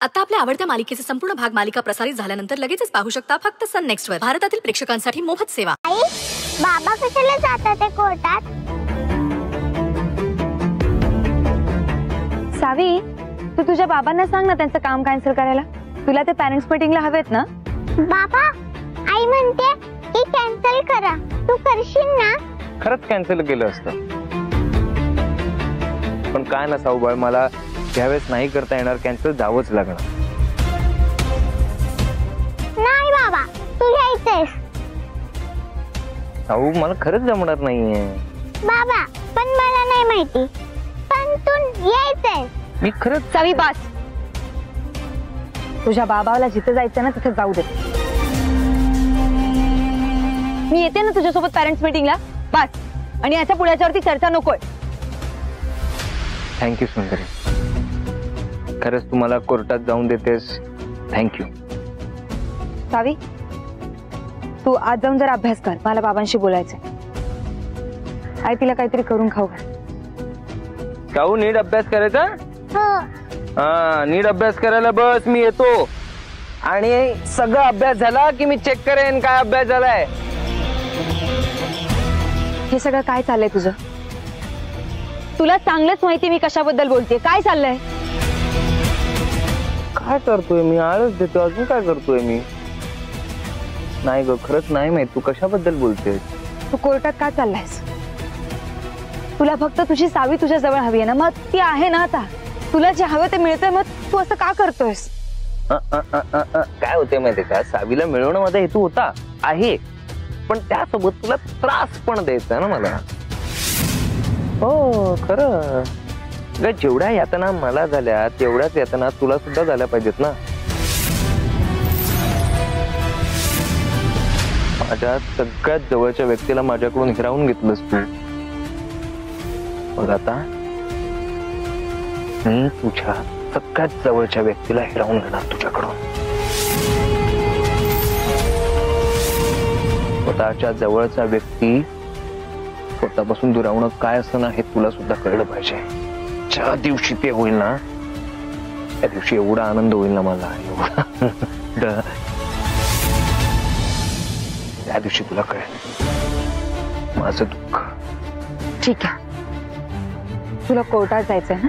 आता आपल्या आवडत्या मालिकेचे संपूर्ण भाग मालिका प्रसारित झाल्यानंतर लगेचच पाहू शकता फक्त सन नेक्स्ट वर. भारतातील प्रेक्षकांसाठी मोफत सेवा. आई, बाबा कशाला जातात ते कोर्टात? सावी, तू तुझ्या बाबांना सांग ना त्यांचं काम कॅन्सल करायला. तुला ते पॅरेंट्स मीटिंगला हवेत ना. बाबा, आई म्हणते की कॅन्सल करा. तू करशील ना? खरंच कॅन्सल केलं असतं, पण काय ना साऊबाळ, मला त्यावेळेस नाही करता येणार. कॅन्सल जावंच लागणार. नाही बाबा, तू यायचंस. साऊ, मला खरंच जमणार नाहीये. बाबा, पण मला नाही माहिती, पण तू यायचंस. मी खरंच. सावी, बस. तुझ्या बाबाला जिथे जायचं ना तिथे जाऊ दे. मी येते ना तुझ्यासोबत पॅरेंट्स मीटिंगला. बस. आणि याच्या पुढच्यावरती चर्चा नकोय. थँक्यू सुंदरी, खरंच तू मला कोर्टात जाऊन देतेस. थँक्यू. सावी, तू आज जाऊन जर अभ्यास कर. मला बाबांशी बोलायचंय. आई, तिला काहीतरी करून खाऊ घाल. जाऊ, नीट अभ्यास करायचा. हो. हा, नीट अभ्यास करायला बस. मी येतो आणि सगळं अभ्यास झाला की मी चेक करेन काय अभ्यास झालाय. हे सगळं काय चाललंय तुझं? तुला चांगलंच माहिती मी कशाबद्दल बोलतेय. काय चाललंय? काय करतोय मी? आळस देतो. अजून काय करतोय मी? नाही ग, खरंच नाही माहित तू कशाबद्दल बोलतेस. तू कोर्टात का चाललायस? तुला फक्त तुझी सावी तुझ्या जवळ हवी आहे ना. मग ती आहे ना आता. तुला जे हवं ते मिळतंय, मग तू असं का करतोयस? काय होते माहितीये का, सावीला मिळवणं माझा हेतू होता आहे, पण त्यासोबत तुला त्रास पण द्यायचा ना मला. हो खरं ग, जेवढ्या यातना मला झाल्या तेवढ्याच यातना तुला सुद्धा झाल्या पाहिजेत ना. माझ्या सगळ्यात जवळच्या व्यक्तीला माझ्याकडून हिरावून घेतलंस तू. बघ आता, मी तुझ्या सगळ्यात जवळच्या व्यक्तीला हिरावून घेणार तुझ्याकडून. स्वतःच्या जवळचा व्यक्ती स्वतःपासून दुरावणं काय असं ना हे तुला सुद्धा कळलं पाहिजे. ज्या दिवशी ते होईल ना, त्या दिवशी एवढा आनंद होईल ना मला, एवढा. त्या दिवशी तुला कळेल माझं दुःख. ठीक आहे, तुला कोर्टात जायचंय ना,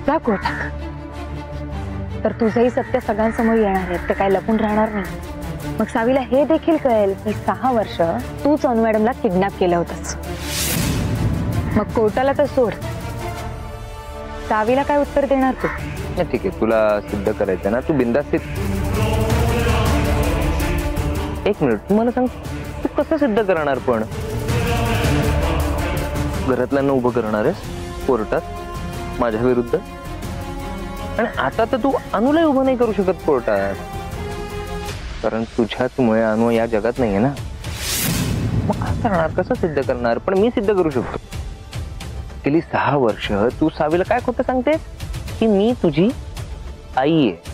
जा कोर्टात. तर तुझंही सत्य सगळ्यांसमोर येणार आहे. ते काय लपून राहणार नाही. मग सावीला हे देखील कळेल की 6 वर्ष तूच अनु मॅडमला किडनॅप केलं होतंस. मग कोर्टाला तर सोड, सावीला काय उत्तर देणार तू? ठीक आहे, तुला सिद्ध करायचं ना, तू बिंदास्त. एक मिनिट, तू मला सांग, तू कसं सिद्ध करणार? पण घरातल्यांना उभं करणार आहेस कोर्टात माझ्या विरुद्ध? आणि आता तर तू अनुला उभं नाही करू शकत कोर्टात, कारण तुझ्याचमुळे अनु या जगात नाहीये ना. मग काय करणार? कसं सिद्ध करणार? पण मी सिद्ध करू शकतो. गेली 6 वर्ष तू सावीला काय खोटं सांगतेस की मी तुझी आई आहे.